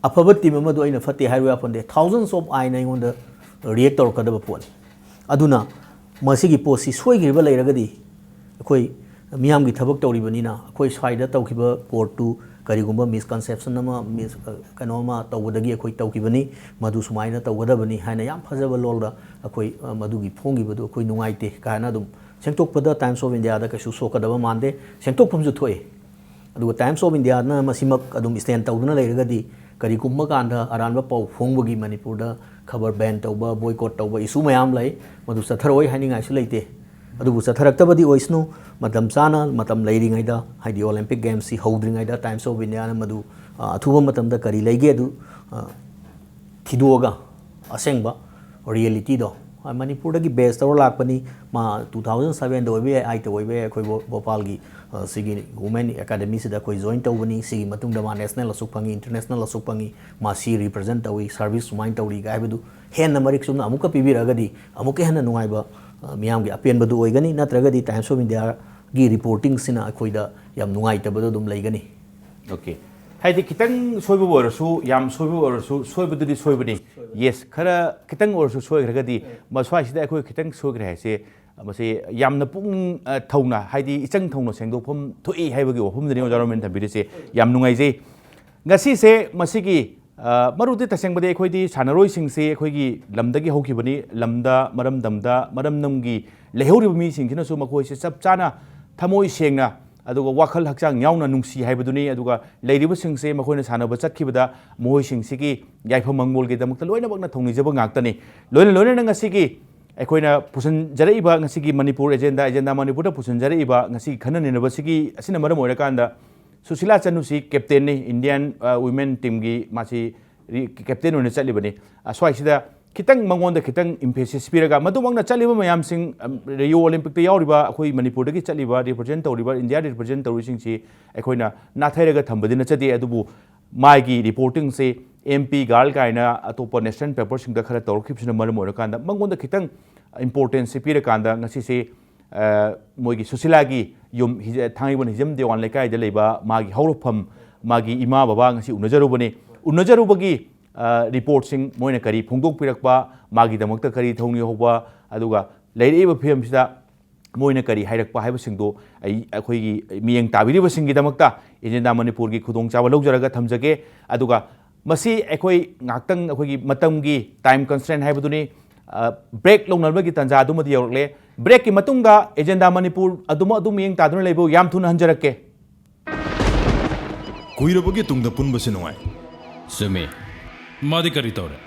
अफब टीम मदु अइना फते हाइवे अपनदे थाउजेंड्स ऑफ आइन अइंदा रिएक्ट तौर कदब पोनी अदुना मसिगी पोसी सोइगिरबा लेरगदी अखोई मियाम की थबक तौरीबनीना अखोई स्वाइदा तौखिबा पोर्टू करीगुंबा मिसकंसेप्शन अमा कनोमा तौबदगी अखोई तौखिबनी मधु सुमाइना तौगदबनी हाइना याम फजबा लोलदा अखोई मधुगी फोंगिबदु अखोई नुंगाइते काना दुम सेंटोकपदा टाइम्स ऑफ इंडिया दा कछु सोकदबा मानदे सेंटोकफमजु थोए अदुगा टाइम्स ऑफ इंडिया ना मसिमक अदुम स्टैंड तौदना लेरगदी करीगुंबा कांदा अरानबा पाउ फोंगबगी मणिपुरदा खबर बैन तौबा बॉयकॉट तौबा इशू मयाम लाई मधु सथरओय हाइनिंगाइसु लेते अदुबु सथरक्तबदी ओइसनु मतम चाना मतम लेरिङैदा हाइदि ओलंपिक गेम्स सी हौद्रिङैदा टाइम्स ऑफ इंडिया ना मधु अथुबा मतमदा करी लेगे अदु थिदोगा असेंगबा रियलिटी दो मणिपुरदगी बेस तौर लाकपनी मा 2007 दो ओइबे 8 ओइबे अखोई भोपाल की सिगी वुमेन एकेडमी से अखोई जॉइन तौबनी सिगी मतुंगदा मा नेशनल असुक पंगी इंटरनेशनल असुक पंगी मा सी रिप्रेजेंट तौई सर्विस सुमाइन तौरी गायबदु हेन मरिक सुना अमुका पिबिरगदी अमुके हेन नुंगाइबा मियाम की अपेनबदु ओइगनी नत्रगदी टाइम्स ऑफ इंडिया की रिपोर्टिंग सिना अखोइदा याम नुंगाइतबदु दुम लेगनी ओके हाइदि खितंग सोइबु ओरसु याम सोइबु ओरसु सोइबदुदि सोइबनि यस खरा खितंग ओरसु सोइग्रगदी मस्वाइसिदा अखोइ खितंग सोइग्रे हाइसे मसे यामना पुंग थौना हाइदि इचंग थौना सेंदोफम थोइ हाइबगी वफमदनि ओजारमेंट थबिरिसे याम नुंगाइजे ngasi se masigi maruti tasengbade akhoi sanaroi singse akhoi gi lamdagi hokibani lamda maram damda maram namgi lehori mi singina su makoi se chap chana thamoi sengna aduga wakhal hakchang yauna nungsi haibaduni aduga leiriba singse makoi na sanaba chatkibada moi singsigi yaifam mangmol gi damakta loina bakna thongni jaba ngaktani loina ngasigi akhoi na pusan jaraiba ngasigi manipur agenda manipur da pusan jaraiba ngasi khanani na basigi asina maram oirakanda Sushila चनुसी captain ने Indian women team की मासी captain होने चली बने स्वाइसिदा खितंग मंगोंदा खितंग emphasis पिरगा मदुमंगना चलीबा मयाम सिंग Rio Olympic ते यावरिबा अखोई Manipur दगी चलीबा represent तौरिबा India represent तौरिसिंग सी अखोइना नाथैरगा थंबदिना चदे अदुबु माइगी reporting से एमपी गाल काइना अतोप नेशनल पेपर सिंग द खरा तौरखिबसिना मरम ओरकांदा मंगोंदा खितंग इंपोर्टेंस से पिरकांदा ngasi से मोगी सुशीला की युम थांगीबन हिजम देवान लेकाय दे लेबा मागी हौरफम मागी इमा बाबा ngasi उनजरुबगी रिपोर्ट सिंग मोइना करी फोंदोक पिरकबा मागी दमकता करी थौनी होबा अदुगा लेरेबा फिल्म सिदा मोइना करी हाइरकबा हाइबा सिंगदो अखोइगी मियंग ताबिरिबा सिंगी दमकता एजेंडा मणिपुर की खुदोंग चावा लौजरगा थमजगे अदुगा मसी अखोइ ngaktang अखोइगी मतमगी टाइम कंस्ट्रेंट हाइबदुनी ब्रेक लौनबगी तंजा अदुमदि यौरले ब्रेक की मतुंगा एजेंडा मणिपुर अदुम यंग तादुन लेबो याम थुना हंजरके कुइरबगे तुंगदा पुनबसे नोय सुमे मादि करी तोरे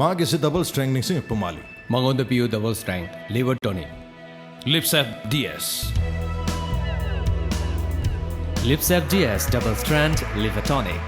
मागे से डबल स्ट्रेंथ निसे पमाली मंगोंद पियो डबल स्ट्रेंथ लिवर टॉनिक लिपसेप DS double strength liver tonic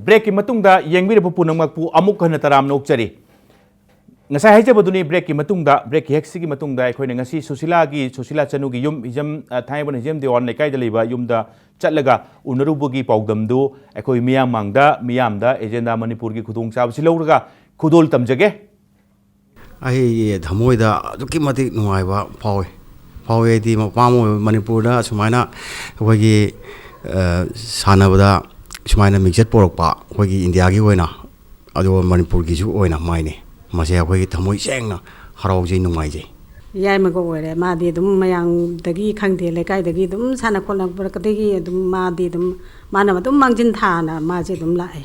break की मतुंगदा येंगबिरब पुनमकपु अमुक हन तराम नोकचरी ngasa haijabaduni break ki matungda break hek sigi matungda akhoi ngasi susila chanu gi yum hijam thaiban hijam de on lekai da leiba yum da chatlaga unarubu gi paudam du akhoi miyam da agenda manipur gi khudong chab silauraga khudol tamjage ai dhamoi da duki mati nuai ba pawe di ma pamo manipur da sumaina akhoi gi sanabada sumaina mixed porok pa akhoi gi india gi hoina ado manipur gi ju hoina maine mase akhoi gi thamoi sengna harau jei nungai jei yai ma go ore ma di dum mayang dagi khangde le kai dagi dum sana kholang par kadagi dum ma di dum mana dum mangjin thana ma je dum lai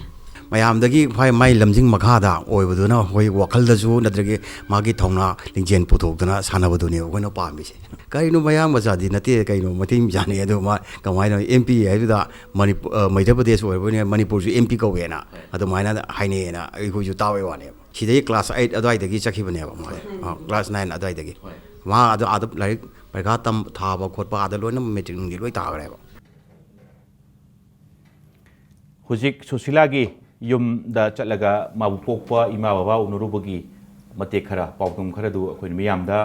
mayam dagi phai mai lamjing makha da oibuduna hoi wakal da ju nadrage magi thongna lingjen puthok dana sana baduni hoina pami se kaino mayam baja di nate kaino mating jani ado ma kamai no mp ai da manipur madhya pradesh oibune manipur ju mp ko wena ado maina haine na ai ko ju tawe wane sidai class 8 adai dagi chakhibane ba class 9 adai dagi ma ado like parga tam tha ba khot ba ado loina metric ngi loi ta gare ba hujik susila gi yum da chatlaga mabu pokpa ima baba unurubugi mate khara paudum khara du akhoi miyam da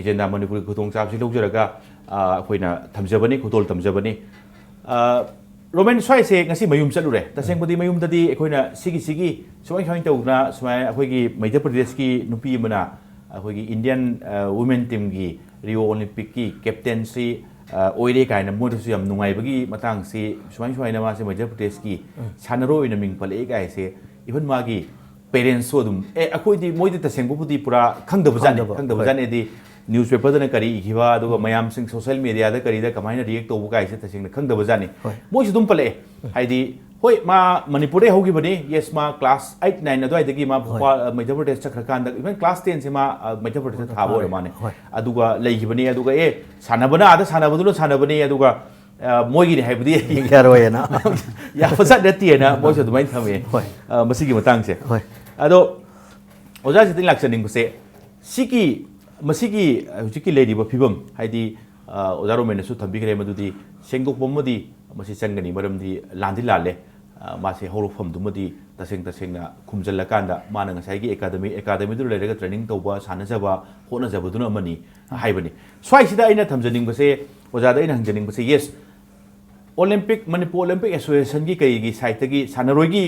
agenda manipur khudong chab si lojaraga akhoi na thamjabani khudol tamjabani Romen स्वाई से ngasi mayum chalure taseng budi mayum dadi ekhoina sigi swai khang tawna swai akhoi gi Madhya Pradesh ki nupi mana akhoi gi Indian women team gi Rio Olympic ki captaincy oire kaina modu su yam nungai bagi matang si swai na ma se Madhya Pradesh ki sanaro ina ming pale kai se even ma gi parents so dum akhoi di moi di taseng budi pura khang da bajane di newspaper da kari hiwa aduga mayam sing social media da kari da kamaina react to bukai se tasing khang da bajani moi su dum pale haidi hoi ma Manipur de hogi bani yes ma class 8 9 adoi dagi ma Madhya Pradesh chakrakan da even class 10 se ma Madhya Pradesh tha bo mane aduga leigi bani aduga sanabana ada sanabadu sanabani aduga moi gi hai budi yaroi na ya fasat da ti na moi su dumai thame masi gi matang se ado oja se tin laksaning se siki masigi hujiki lady ba phibam haidi ozaro menasu thambi gre madudi sengdok bomadi masi changani maramdi landi lalle mase holo pham dumadi taseng na khumjal lakanda mana ngasai gi academy du lerega training toba sana jaba hona jaba duna mani haibani swai sida aina thamjaning base oja da aina hangjaning base yes Olympic Manipur Olympic Association gi kai gi site gi sanaroi gi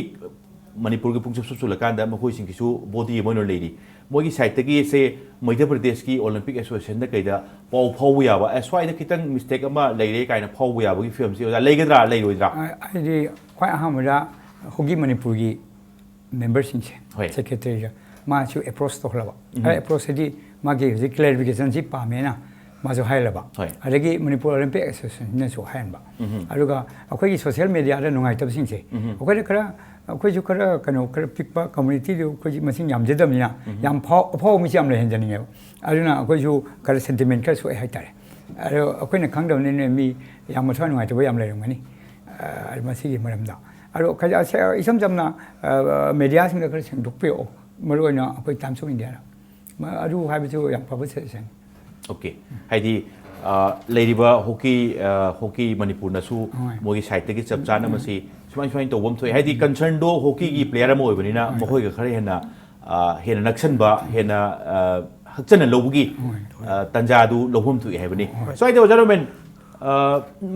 Manipur ki pungchap susu lakanda makoi sing kisu body mono lady mogi site gi se Madhya Pradesh ki Olympic Association da kaida pau phau ya ba aswai da kitang mistake ama leire kaina phau ya ba gi film si oja leigadra leiroidra ai di khwai ahamra hogi Manipur gi member sing che secretary ma chu approach to hlaba approach di ma gi clarification si pa me na ma jo hai laba adagi Manipur Olympic Association ne so hai ba aruga akhoi gi social media da nungai tab sing che akhoi kara akhoi ju kara kano kara pikpa community du akhoi masing yam jedam ni na yam phau mi jam le hen jani nge aruna akhoi ju kara sentiment ka so hai tare aro akhoi na khang dam ne mi yam ma thwa nungai to yam le ngani ar masi gi maram da aro kha isam jamna media sing da kara sing duk pe o maroi na akhoi Times of India ma aru hai bi ju yam phabu se sen okay haidi leiriba hockey Manipur na su mogi site gi chap chana masi swai to bom thoi haidi concern do hockey gi player mo ibani na mohoi ga khare hena naksan ba hena hakchana lobugi tanja du lobum thui haibani so ai de ojaro men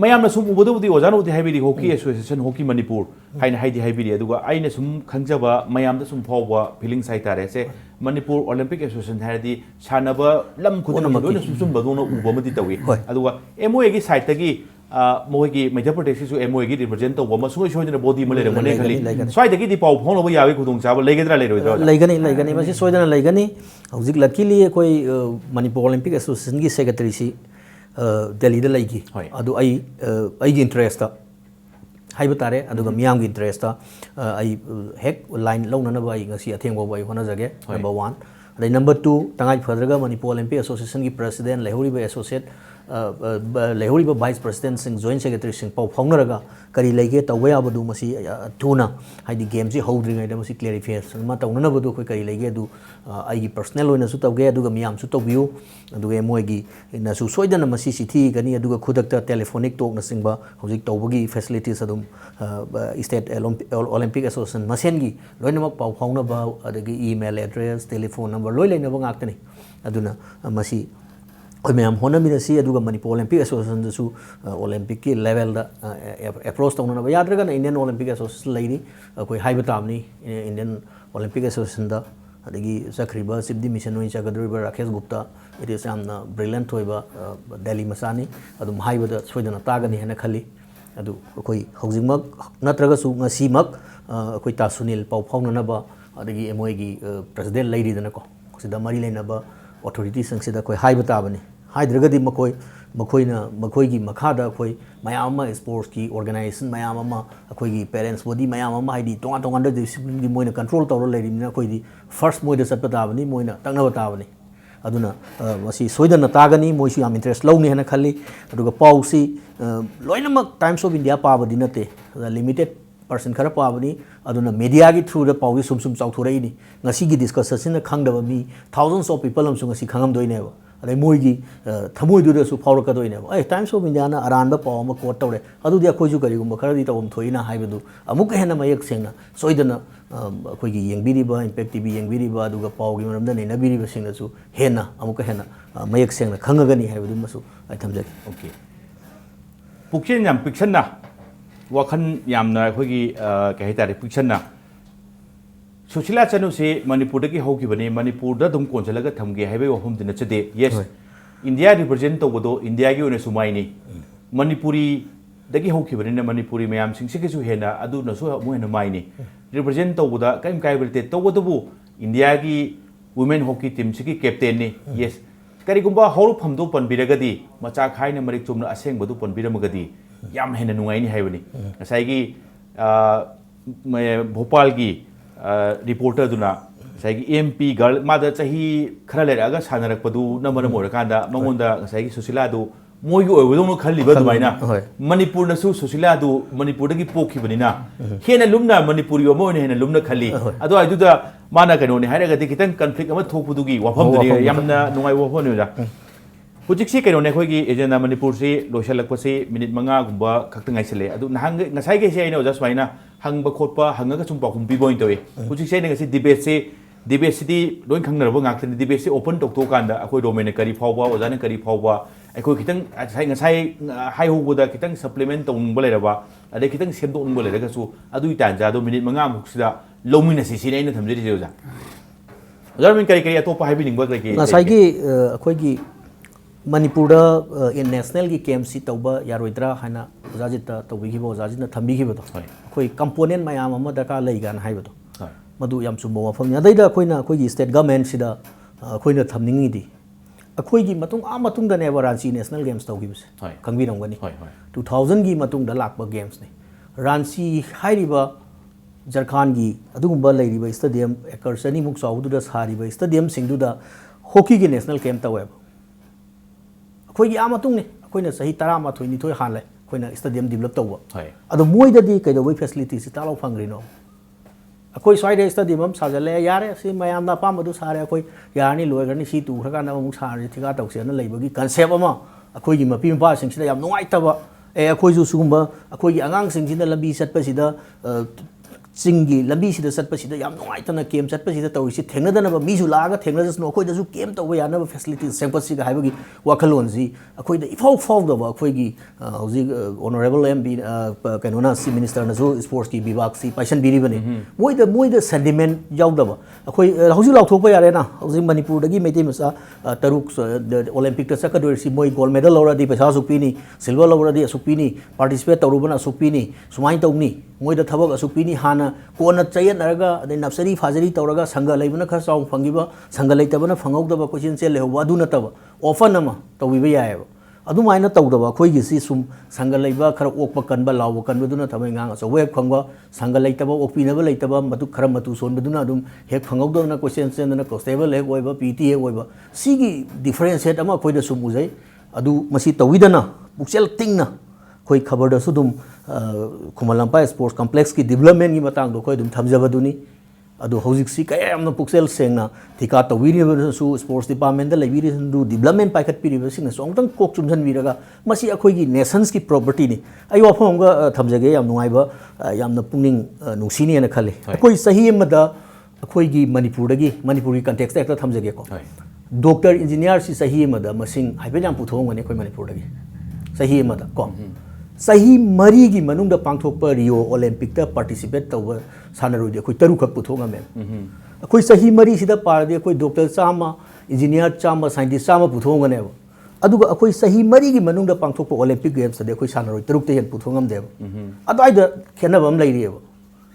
mayam na sum ubodu di ojano di haibidi hockey association hockey Manipur haina haidi haibidi aduga aina sum khangjaba mayam da sum phawba feeling sai tare se Manipur Olympic Association haidi sanaba lam khudna do na sum badona ubo madi tawi aduga MOA gi site gi moi gi Madhya Pradesh su MOA gi represent to boma soi soi na body male mane khali swai da gi di pau phon lo ba yawi khudung chaba legadra leiroi leigani masi soidana leigani hojik luckily koi Manipur Olympic Association gi secretary si Delhi da leigi adu ai gi interest ta haiba tare aduga miyam gi interest ta ai hek line lo na ba ai ngasi atheng bo bai hona jage number 1 adai number 2 tangai phadraga Manipur Olympic Association gi president lehuri ba associate lehuri ba vice president sing joint secretary sing pau phongnaraga kari leige tawba ya badu masi tuna haidi game ji holdring ai da masi clarification ma tawna na badu koi kari leige du ai gi personal oina su tawge aduga miyam su tawbiu aduga moi gi na su soidana masi sithi gani aduga khudakta telephonic talk na singba hojik tawbagi facilities adum state Olympic Association masen gi loina mak pau phongna ba adagi email address telephone number loi leina ba ngaktani aduna masi koi mayam hona mi si aduga Manipur Olympic Association su Olympic ki level da approach tawna ba yadraga na Indian Olympic Association leini koi haiba tamni Indian Olympic Association da adagi sakriba sibdi mission oi chagadriba Rakesh Gupta it is amna brilliant hoiba Delhi masani adum haiba da soidana tagani hena khali adu koi hojingmak natraga su ngasi mak koi ta Sunil pau phongna na ba adagi MOI gi president lady dana ko sida mari leina ba authority sang sida koi haiba tabani haidragadi makoi gi makhada koi mayama sports ki organization mayama koi gi parents body mayama haidi tonga discipline gi moina control tawro lerimina koi di first moida satpa tabani moina tangna tabani aduna masi soidana tagani moisu yam interest lowni hena khalli aduga pausi loinamak Times of India pabadi nate limited person khara pabani aduna media gi through the pawi sum chauthurei ni ngasi gi discussion na khangdaba mi thousands of people am ngasi khangam doine ba adai moi gi thamoi du da su phawra ka doine ba Times of India na aran ba paw ma quote tawre adu dia khoi ju kari gum khara di tawum thoina haibedu amuk hena mayak sengna soidana khoi gi yengbiri ba Impact TV yengbiri ba aduga paw gi maram da nei na biri ba singna su hena amuk hena mayak sengna khangagani haibedu masu ai thamjaki okay pukchen yam piksan na वाखन यामना अखोगी कहीं हाइतारे पिक्चरना सुशीला चनु से मणिपुर की होगी मणिपुर दम कोंचलग थमगे highway वफम दिन चदे yes India represent तौबदो India की सुमाइनी मणिपुरी दगी होगी Manipuri ma'am Singh हेना Mohan माइनी represent तौबदा कई कायबते तौबदबु India की वुमेन हॉकी टीम से कैप्टेन ने यस करीगुंबा हौरफमदो पनबिरगदी मचा खाइना मरिक चुमना असेंबदु पनबिरमगदी याम हेना नुंगाइनी हाइबनी ngसाइगी भोपाल की रिपोर्टर दुना ngसाइगी एमपी गर्ल मादा चाही खरा लेरागा सानरकपदु नमरम ओरकांदा मंगोंदा ngसाइगी सुशीला दु मोइगि ओइबदोनो खल्लिबा दुमाइना मणिपुर नसु सुशीला दु मणिपुर दगी पोखिबनिना हेना लुमना मणिपुरी ओमो हेना लुमना खल्ली अदो आइदुदा माना कनोने हाइरगदी कितन कन्फ्लिक्ट अमा थोकपुदुगी वफम दुनी यामना नुंगाइ वफम निदा हुजिक्सी कनोने अखोगी एजेंडा मणिपुर से लोइसलकपसे मिनिट 5 गुंबा खक्तंग आइसले अदु नहांग ngसाइगे से आइना ओजा स्वाइना हंग खोटपा हंगगा सुम पाखुम पिबोइन तवे हुजिक्से नगसी डिबेट से लोइन खंगनरबो ngaktani डिबेट से ओपन टोकतो कांदा अखोइ रोमेन करी फावबा ओजाना करी फावबा अखोइ खितंग ngसाइ हाइ होबोदा खितंग सप्लीमेंट तौंग लेरबा अदे खितंग सेमदोंग लेरगसु अदुइ तांजा दो मिनिट 5 मुक्सिदा लौमिनसी सिने आइना थमजरी ओजा ओजा मिन करी करी अतोपा हाइबिनिंगबा करी ngसाइगी अखोइगी मणिपुर नेशनल की केएमसी तब यारोद्रा है ओजाजित तौबीब ओजाजित थम्बीबद अखोई कंपोनेंट मैम दरकार लेगान मधु याम चुम वफम अदैदा अखोई स्टेट गवर्नमेंट सिदा अखोइना थमनिंगीदी अखोइगी मतुंग आ मतुंगदनेब रांची नेशनल गेम्स तौगिबसे खंगबिरंगनी 2000 की मतुंगदा लाकबा गेम्स ने रांची हाइरिबा झारखंड की अदुगुंबा लेरिबा स्टेडियम एकर सनी मुक चाउदुदा सारिबा स्टेडियम सिंगदुदा हॉकी की नेशनल कैंप तवेब अखोइगी आ मतुंगने अखोइना सही 13 हानले अखोइना स्टेडियम डेवलप तौबा अदो मोइददी कैदोबै फैसिलिटी से तालाव फंग्रिनो अखोइ स्वाइदे स्टेडियम साजले यारे सी मयामना पामदु सारे अखोइ यारनी लोइगरनी सी तुखरकाना अमुक सारे थिगा तौसेना लेबगी कॉन्सेप्ट अमा अखोइगी मपी मपा सिंगसिदा याम नुंगाइतबा अखोइजु सुगुंबा अखोइगी आंगांग सिंगसिना लंबी चटपसिदा चिंगी लंबी सिदा चटपसिदा याम नुंगाइतना केम चटपसिदा तौरिसि थेंगदनबा मीजु लागा थेंगदसनो अखोइदसु केम तौबा यानबा फैसिलिटी सेंपसिगा हाइबगी वाखलोनजी अखोइदा इफाउ फाउदबा अखोइगी हौजिक ऑनरेबल एमपी कैनोना सी मिनिस्टर नसु स्पोर्ट्स की विभाग सी पाइसन बिरिबने मोइदा सेंटिमेंट याउदबा अखोइ हौजिक लाउथोकपा यारेना हौजिक मणिपुर दगी मेते मसा तरुक ओलंपिक ता सकदोरसि मोइ गोल्ड मेडल लौरादी पैसा सुपीनी सिल्वर लौरादी सुपीनी पार्टिसिपेट तौरुबना सुपीनी सुमाइन तौनी मोइदा थबक सुपीनी हाना कोना चयनरगा अदे नर्सरी फाजरी तौरगा संग लेबना खर चाउ फंगिबा संग लेतबना फंगौदबा क्वेश्चन से लेहबा अदु नतबा ऑफन अमा तौबिबा यायबा अदुमाइना तौदबा अखोइगी सी सुम संग लेबा खर ओकपा कनबा लाव कनबदुना थमै ngang अचौवे फंगबा संग लेतबा ओकपिनबा लेतबा मदु खर मतु सोनबदुना अदुम हेक फंगौदबना क्वेश्चन सेंदना कॉन्स्टेबल हेक ओइबा पीटी हेक ओइबा सीगी डिफरेंशिएट अमा अखोइदा सुम उजै अदु मसी तौविदना पुक्सेल तिंगना कोई खबर दसुदुम खुमलंपा स्पोर्ट्स कॉम्प्लेक्स की डेवलपमेंट की मतंग कोई दुम थमजबदुनी अदु हौजिकसी कयामना पुक्सेल सेंगना थिका तौविरिबसु स्पोर्ट्स डिपार्टमेंट दा लेबिरिसु डेवलपमेंट पाइखत पिरिबसिंग सोंगतंग कोक चुमसन बिरगा मसी अखोइगी नेशंस की प्रॉपर्टी नि अय वाफमगा थमजगे याम नुंगाइबा यामना पुंगनिंग नुंसिनी ना खले अखोइ सही मदा अखोइगी मणिपुर की कंटेक्स्ट एकता थमजगे को डॉक्टर इंजीनियर सी सही मदा मसिंग हाइबे याम पुथोंगने अखोइ मणिपुर सही मदा को सही मरी की मनुंग पांथोप रियो ओलंपिक पार्टिसिपेट तब सानरोदी अखोइ तरुखक पुथोंगमे अखोइ सही मरी सिदा पारदे अखोइ doctor Chama engineer Chama scientist Chama पुथोंगनेब अदुगा अखोइ सही मरी की मनुंग पांथोप ओलंपिक गेम्स दे अखोइ सानरोई तरुक ते हेन पुथोंगमदेब अदाइदा खेनबम लेरिएब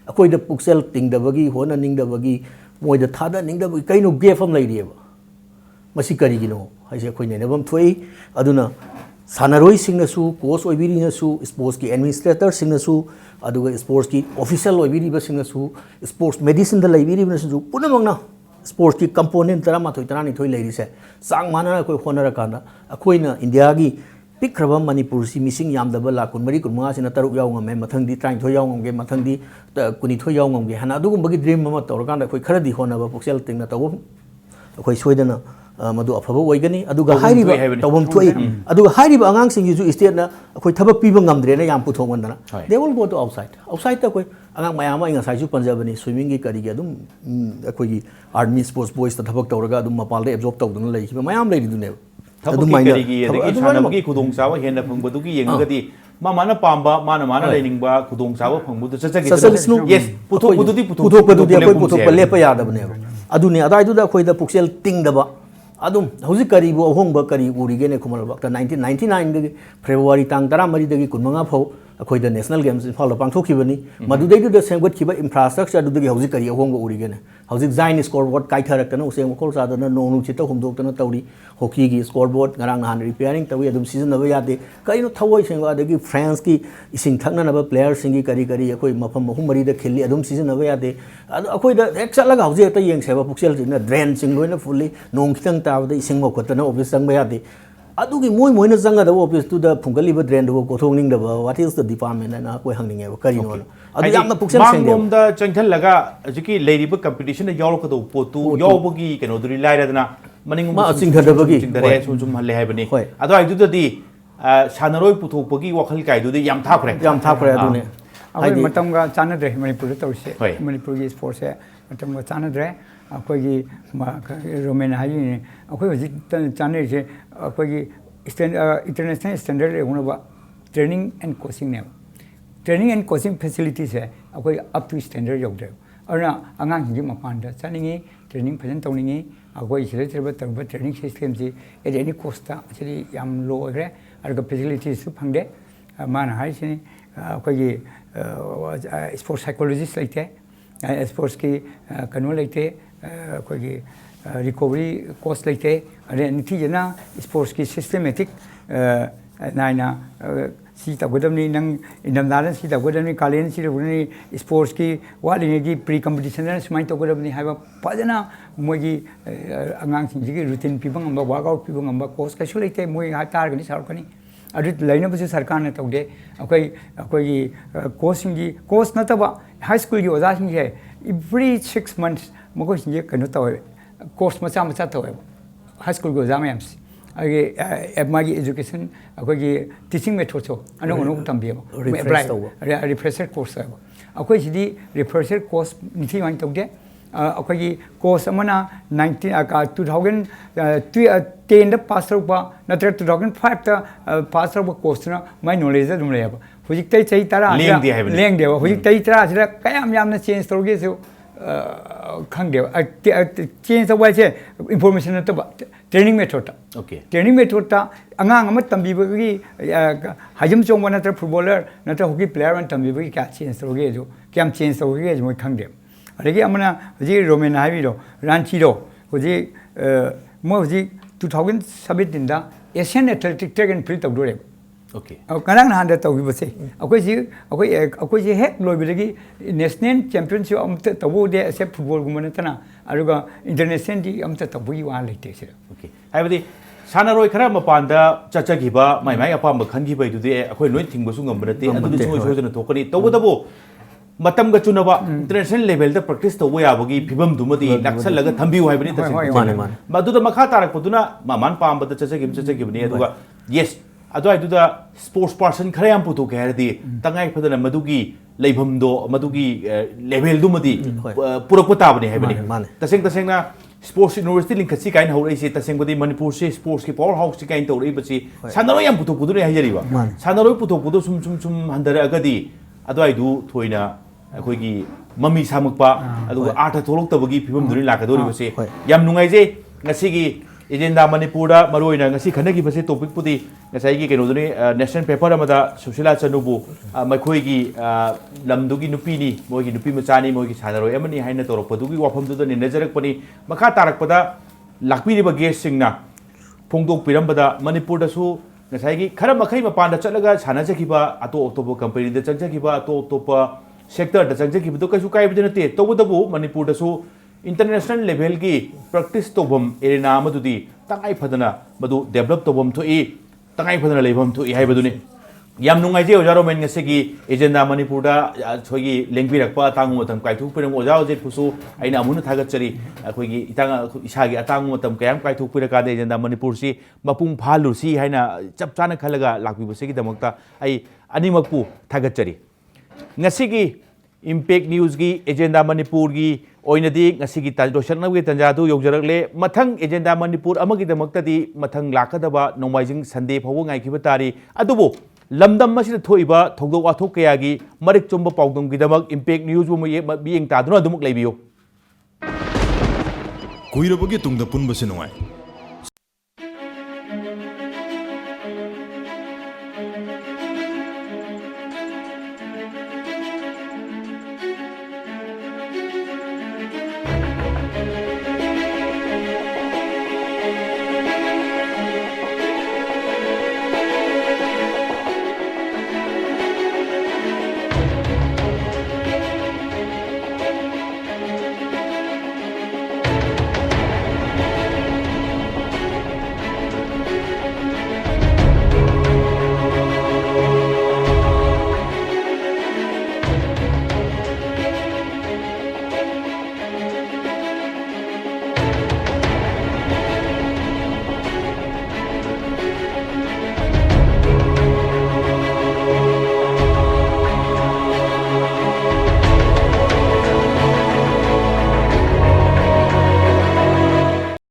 अखोइदा पुक्सेल तिंगदबगी होना निंगदबगी मोइदा थादा निंगदबगी कैनो गेफम लेरिएब मसी करिगिनो हाइसे अखोइ नेनबम थोई अदुना सानरोई सिंगसु कोच ओइबिरिनसु स्पोर्ट्स की एडमिनिस्ट्रेटर सिंगसु अदुगा स्पोर्ट्स की ऑफिशियल ओइबिरिबा सिंगसु स्पोर्ट्स मेडिसिन द लेबिरिबसु पुनमंगना स्पोर्ट्स की कंपोनेंट 13 लेरिसे चांग माना कोइ होनरा काना अखोइना इंडिया की पिक्रबा मणिपुर सी मिसिंग यामदबा लाकुन मरी कुन मंगा सिना तरुक यावंगमे मथंगदी 23 यावंगमे मथंगदी 19 यावंगमे हना अदुगुंबगी ड्रीम अमा तौरकांदा अखोइ खरदी होनबा पुक्सेल तिंगना तव अखोइ सोइदना मधु अफब ओइगनी अदुगा हाइरिबा तवम थोइ अदुगा हाइरिबा आंगांग सिंगिजु स्टेटना अखोइ थबक पीबा ngamdrena याम पुथोंगनना they will go to outside ता कोइ आंगांग मयाम इंगा साइजु पंजाबनी स्विमिंग की करिगे अदुम अखोइ आर्मी स्पोर्ट्स बॉयज ता थबक तौरगा अदुम मपालदे एब्जॉर्ब तौदुना लेखिबा मयाम लेरिदुने थबक करिगी अदगी सानमगी खुदोंग चावा हेन फंगबदुगी येंगगदी mana pamba mana lening ba kudong sawa phangbu to chachagi Sasalisnu yes puthokpududi puthokpa lepa yadabane aduni adaiduda akoida puksel tingdaba adum hauzik kari bu ahongba kari urigene khumalba 1999 dagi February tang 13 dagi kunmanga phau akoida national games imphal pangthokibani madudai du semgot khiba infrastructure adudagi hauzik kari ahongba urigene hauzik zain scoreboard kaitharakna usem khol sadana nonu chita humdoktana tawri hockey gi scoreboard ngarang han repairing tawi adum season na yade kaino thawai sengwa adagi France ki ising thakna na player singi kari kari akoi mafam mahum mari da kheli adum season na yade akoida extra laga hauzik ta yeng seba puksel na drain sing loina fully nong khitang tabda ising mo khotana office sang yade adugi moi na zanga da office to the pungali ba drain do ko thongning da what is the department na koi hangning e kari no adu yamna puksel seng mangom da changthal laga jiki leiriba competition da yaw ko do potu yaw bogi keno duri laira dana maning ma chingthadabagi chingdare sum halle haibani adu ai du di sanaroi puthokpagi wakhal kai du yam thakre adune ai matam ga chanadre manipur tawse manipur gi sports se matam ga chanadre akoi gi romen hayi akoi ji chanai je akoi gi international standard hunaba training and coaching ne training and coaching facilities hai akoi up to standard yogde arna angang gi mapan da chaningi training phajan tawningi akoi sile tawba training system ji at any cost ta actually yam low gre arga facilities su phangde man hai sini akoi gi sports psychologist like sports ki kanu like akoi gi recovery course like are nithi jana sports ki systematic naina si ta godamni nang indamdaran si ta godamni kalen si runi sports ki wali gi pre competition na smai to godamni haiba pajana mogi angang sing gi routine pibang amba workout pibang amba course ka su like moi ha tar gani sar kani adu laina bu sarkar na tawde akoi coaching gi course na taba high school gi oja sing je every 6 months mogo sing ge kanu tawe course macha tawe high school gi oja mayams age magi education akoi teaching method so anong tambi refresher course akoi sidi refresher course nithi wang tawde akoi course amana 2010 da pass out ba natra 2005 da pass out course na my knowledge dum le ba hujik tai chai tara leng de hujik tai tara sida kayam yamna change tawge so khang de change awai che information na ta training method okay training method ta angang ama tambi bagi hajam chongwa natra footballer natra hockey player an tambi bagi ka change tawge jo kyam change tawge jo moi khang de adagi amana hoji romen haibi do ranchi do hoji mo hoji 2017 da Asian Athletic Track and Field tawdore okay kanang han da tawi base akoi ji hek loi bidagi national championship am ta tabu de ase football gumana tana aruga international di am ta tabu wa leite se okay haibadi sanaroi khara mapanda chachagiba mai apam khangi bai du de akoi loi thingba su ngam banate adu de choi choi na thokani tawdabo matam ga chunaba international level da practice tawbo yabagi phibam dumadi naksal laga thambi wai bani ta madu da makha tarak poduna maman pam bada chachagi ni aduga yes adoi du da sports person khara yam putu ke hardi tangai phadana madugi leibham do madugi level du madi purak pata bani hai bani taseng na sports university link si kain hau isi taseng badi manipur se sports ki power house kain to ri basi sanaro yam putu kudu ne hajari ba sanaro putu kudu sum handara agadi adoi du thoina akoigi mami samakpa aduga artha tholok tabagi phibam duri lakadori basi yam nungai je ngasi gi agenda manipur da maroina ngasi khanagi base topic pudi ngasai gi keno duni national paper amada susila chanubu makhoi gi lamdugi nupi ni mogi nupi machani mogi sanaroi amani haina toropadu gi wafam du ni najarak pani makha tarak pada lakpi ri ba guest singna phongdok pirambada manipur da su ngasai gi khara makhai mapan da chalaga sanajakiba ato company da changjakiba ato sector da changjakiba to kasu kai bidena te tobudabu manipur da su international level ki practice tobam arena madudi tangai phadana madu develop tobam thoi tangai phadana lebam thoi hai baduni yam nungai je ojaro men ngase gi agenda manipur da thoigi lengbi rakpa tangu tam kai thuk pirang oja je phusu aina amuna thagat chari akhoi gi itanga isa gi atangu tam kayam kai thuk piraka de agenda manipur si mapung phalu si haina chap chana khalaga lakbi base gi damakta ai animakpu thagat chari ngasi gi impact news gi agenda manipur gi oinadi ngasi gi tanjoshan nagi tanjadu yogjarakle mathang agenda manipur amagi damakta di mathang lakadaba nomaijing sunday phawo ngai khibata ri adubo ꯂꯝꯗꯝ ꯑꯁꯤꯗ ꯊꯣꯛꯏꯕ ꯊꯧꯗꯣꯛ ꯋꯥꯊꯣꯛ ꯀꯌꯥꯒꯤ ꯃꯔꯤꯛ ꯆꯨꯝꯕ ꯄꯥꯎꯗꯝꯒꯤꯗꯃꯛ impact ꯅ꯭ꯌꯨꯁꯕꯨ ꯃꯤꯠꯌꯦꯡ ꯇꯥꯗꯨꯅ ꯑꯗꯨꯃꯛ ꯂꯩꯕꯤꯌꯨ꯫ ꯀꯨꯏꯔꯕꯒꯤ ꯇꯨꯡꯗ ꯄꯨꯟꯕꯁꯤ ꯅꯨꯡꯉꯥꯏ꯫